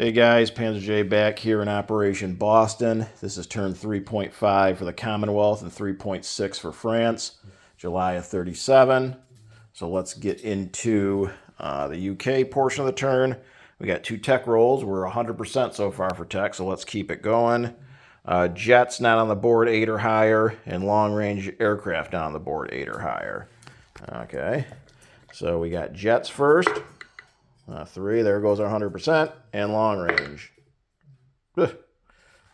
Hey guys, Panzer J back here in Operation Boston. This is turn 3.5 for the Commonwealth and 3.6 for France, July of 37. So let's get into the UK portion of the turn. We got 2 tech rolls. We're 100% so far for tech, so let's keep it going. Jets not on the board, 8 or higher, and long-range aircraft not on the board, 8 or higher. Okay, so we got jets first. 3, there goes our 100%, and long range. Ugh,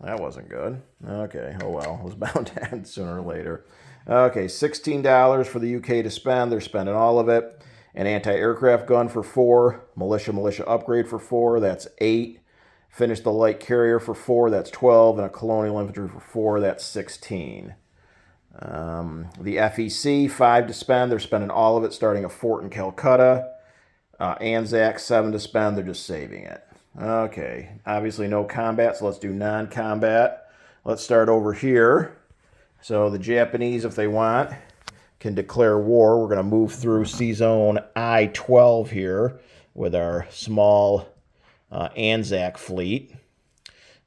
that wasn't good. Okay, oh well, it was bound to end sooner or later. Okay, $16 for the UK to spend. They're spending all of it. An anti-aircraft gun for 4. Militia upgrade for 4. That's 8. Finish the light carrier for 4. That's 12. And a colonial infantry for 4. That's 16. The FEC, 5 to spend. They're spending all of it, starting a fort in Calcutta. Anzac, 7 to spend. They're just saving it. Okay, obviously no combat, so let's do non-combat. Let's start over here. So the Japanese, if they want, can declare war. We're going to move through C-Zone I-12 here with our small Anzac fleet.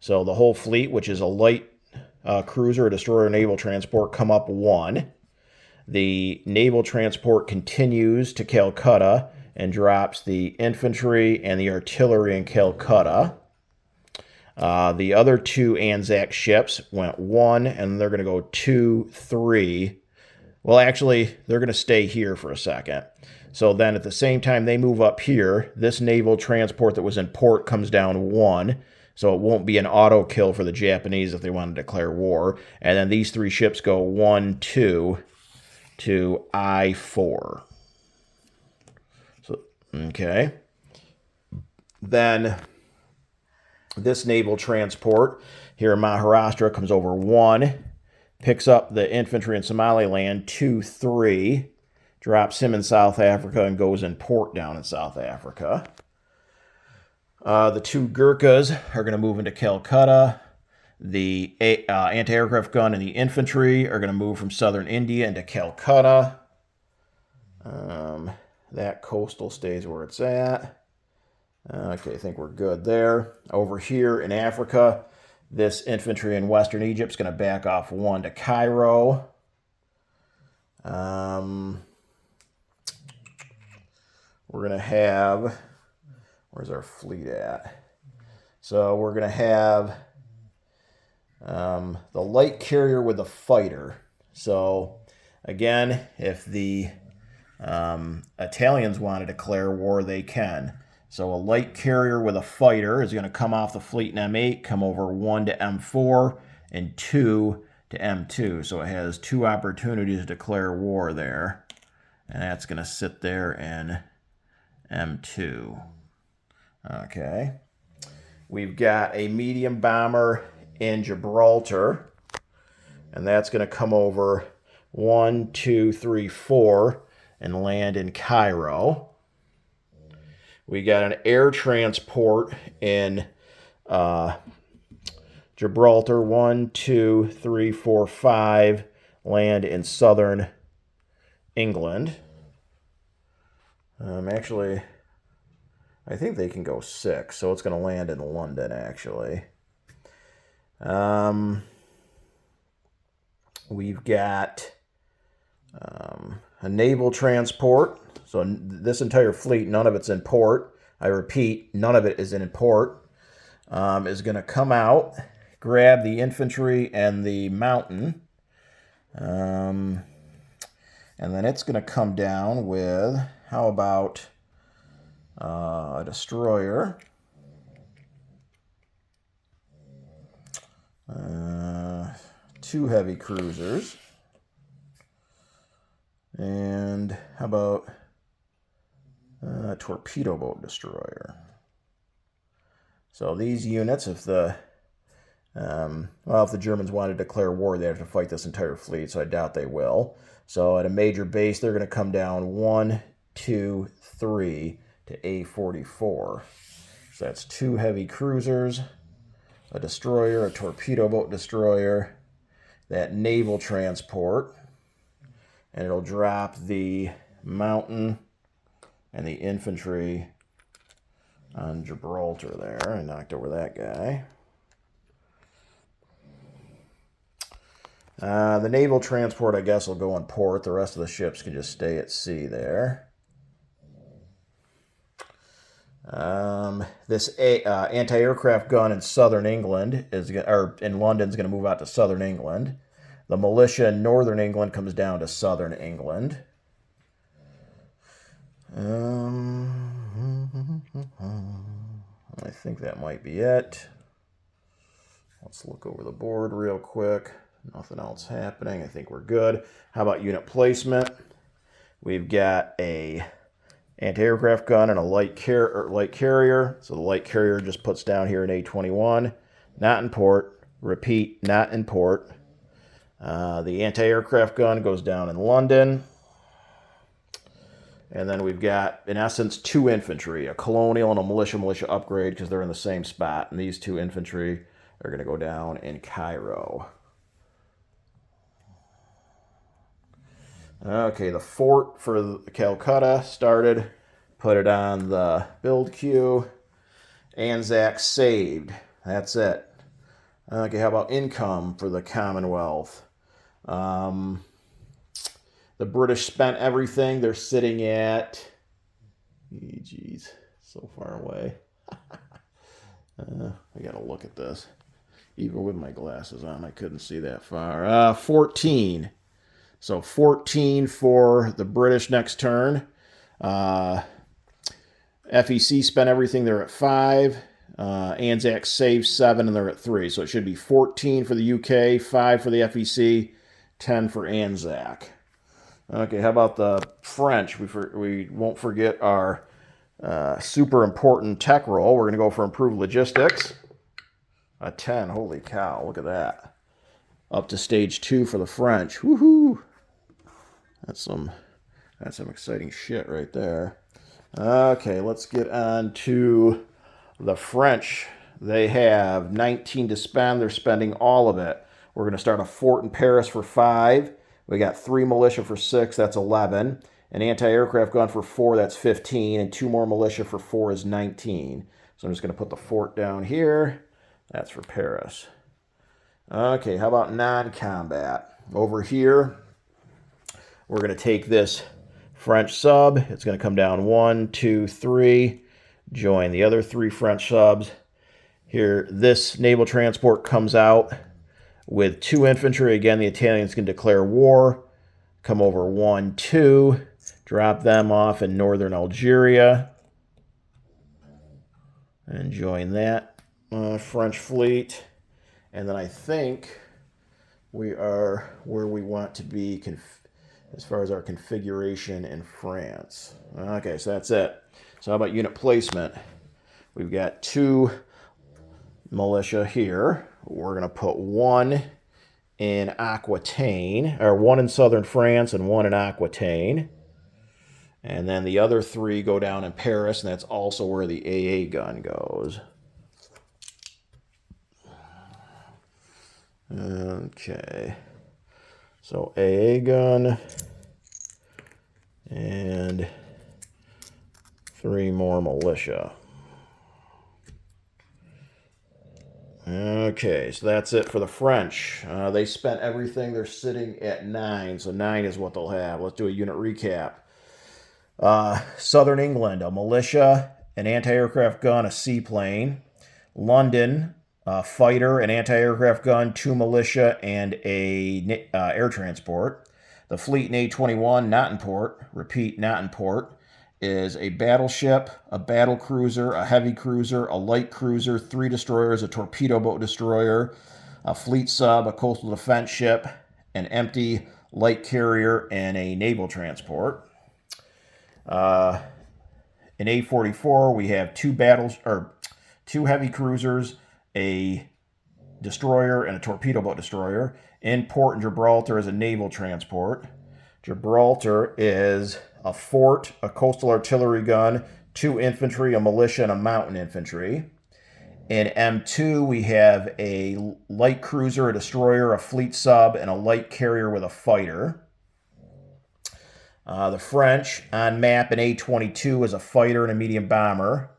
So the whole fleet, which is a light cruiser, a destroyer, naval transport, come up 1. The naval transport continues to Calcutta and drops the infantry and the artillery in Calcutta. The other 2 Anzac ships went 1, and they're going to go 2, 3. Well, actually, they're going to stay here for a second. So then at the same time they move up here, this naval transport that was in port comes down 1. So it won't be an auto kill for the Japanese if they want to declare war. And then these 3 ships go 1, 2 to I-4. Okay. Then this naval transport here in Maharashtra comes over 1, picks up the infantry in Somaliland, 2, 3, drops him in South Africa and goes in port down in South Africa. The 2 Gurkhas are going to move into Calcutta. The anti-aircraft gun and the infantry are going to move from southern India into Calcutta. That coastal stays where it's at. Okay, I think we're good there. Over here in Africa, this infantry in western Egypt is going to back off 1 to Cairo. We're going to have... Where's our fleet at? So we're going to have the light carrier with the fighter. So again, if the Italians want to declare war, they can. So a light carrier with a fighter is going to come off the fleet in M8, come over 1 to M4 and 2 to M2. So it has 2 opportunities to declare war there. And that's going to sit there in M2. Okay. We've got a medium bomber in Gibraltar. And that's going to come over 1, 2, 3, 4 and land in Cairo. We got an air transport in Gibraltar, 1, 2, 3, 4, 5, land in southern England. Actually, I think they can go 6, so it's going to land in London, actually. We've got a naval transport. So this entire fleet, none of it's in port. I repeat, none of it is in port. Is going to come out, grab the infantry and the mountain. And then it's going to come down with, how about a destroyer? 2 heavy cruisers. And how about a torpedo boat destroyer? So these units, if the Germans want to declare war, they have to fight this entire fleet, so I doubt they will. So at a major base, they're going to come down 1, 2, 3 to A44. So that's 2 heavy cruisers, a destroyer, a torpedo boat destroyer, that naval transport, and it'll drop the mountain and the infantry on Gibraltar there. I knocked over that guy. The naval transport, I guess, will go in port. The rest of the ships can just stay at sea there. This anti-aircraft gun in southern England in London is going to move out to southern England. The militia in northern England comes down to southern England. I think that might be it. Let's look over the board real quick. Nothing else happening. I think we're good. How about unit placement? We've got a anti-aircraft gun and a light carrier. So the light carrier just puts down here an A-21. Not in port. Repeat, not in port. The anti-aircraft gun goes down in London. And then we've got, in essence, 2 infantry, a colonial and a militia upgrade because they're in the same spot. And these 2 infantry are going to go down in Cairo. Okay, the fort for Calcutta started. Put it on the build queue. Anzac saved. That's it. Okay, how about income for the Commonwealth? The British spent everything. They're sitting at... Geez, so far away. I got to look at this. Even with my glasses on, I couldn't see that far. 14. So 14 for the British next turn. FEC spent everything. They're at 5. Anzac saved 7, and they're at 3. So it should be 14 for the UK, 5 for the FEC, 10 for Anzac. Okay, how about the French? We won't forget our super important tech roll. We're going to go for improved logistics. A 10. Holy cow, look at that. Up to stage 2 for the French. Woohoo! That's some exciting shit right there. Okay, let's get on to the French. They have 19 to spend. They're spending all of it. We're going to start a fort in Paris for 5. We got 3 militia for 6. That's 11. An anti-aircraft gun for 4. That's 15. And 2 more militia for 4 is 19. So I'm just going to put the fort down here. That's for Paris. Okay, how about non-combat? Over here, we're going to take this French sub. It's going to come down 1, 2, 3. Join the other 3 French subs. Here, this naval transport comes out with 2 infantry. Again, the Italians can declare war. Come over 1, 2. Drop them off in northern Algeria. And join that French fleet. And then I think we are where we want to be as far as our configuration in France. Okay, so that's it. So how about unit placement? We've got 2 militia here. We're going to put 1 in Aquitaine, or 1 in southern France and 1 in Aquitaine. And then the other 3 go down in Paris, and that's also where the AA gun goes. Okay. So AA gun and 3 more militia. Okay, so that's it for the French. They spent everything. They're sitting at 9, so 9 is what they'll have. Let's do a unit recap. Southern England, a militia, an anti-aircraft gun, a seaplane. London, a fighter, an anti-aircraft gun, 2 militia, and a air transport. The fleet in A-21, not in port, repeat, not in port, is a battleship, a battle cruiser, a heavy cruiser, a light cruiser, 3 destroyers, a torpedo boat destroyer, a fleet sub, a coastal defense ship, an empty light carrier, and a naval transport. In A-44, we have 2 heavy cruisers, a destroyer, and a torpedo boat destroyer. In port in Gibraltar is a naval transport. Gibraltar is a fort, a coastal artillery gun, 2 infantry, a militia, and a mountain infantry. In M2, we have a light cruiser, a destroyer, a fleet sub, and a light carrier with a fighter. The French on map in A-22 is a fighter and a medium bomber.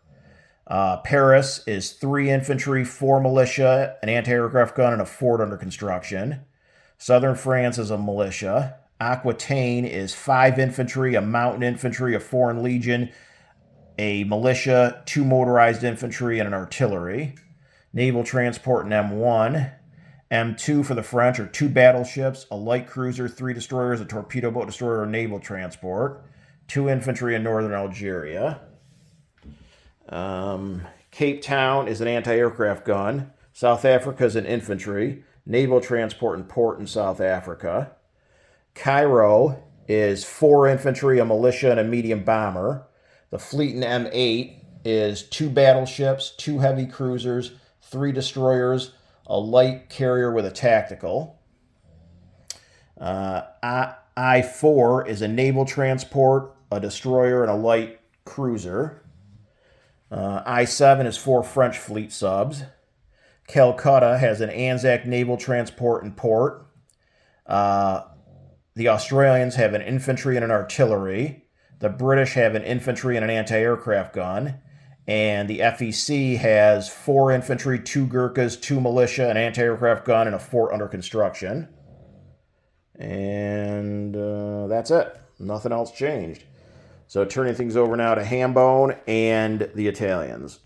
Paris is 3 infantry, 4 militia, an anti-aircraft gun, and a fort under construction. Southern France is a militia. Aquitaine is 5 infantry, a mountain infantry, a foreign legion, a militia, 2 motorized infantry, and an artillery. Naval transport in M1. M2 for the French are 2 battleships, a light cruiser, 3 destroyers, a torpedo boat destroyer, and naval transport. 2 infantry in northern Algeria. Cape Town is an anti-aircraft gun. South Africa is an infantry. Naval transport and port in South Africa. Cairo is 4 infantry, a militia, and a medium bomber. The fleet in M8 is 2 battleships, 2 heavy cruisers, 3 destroyers, a light carrier with a tactical. I-4 is a naval transport, a destroyer, and a light cruiser. I-7 is 4 French fleet subs. Calcutta has an Anzac naval transport and port. The Australians have an infantry and an artillery. The British have an infantry and an anti-aircraft gun. And the FEC has 4 infantry, 2 Gurkhas, 2 militia, an anti-aircraft gun, and a fort under construction. And that's it. Nothing else changed. So turning things over now to Hambone and the Italians.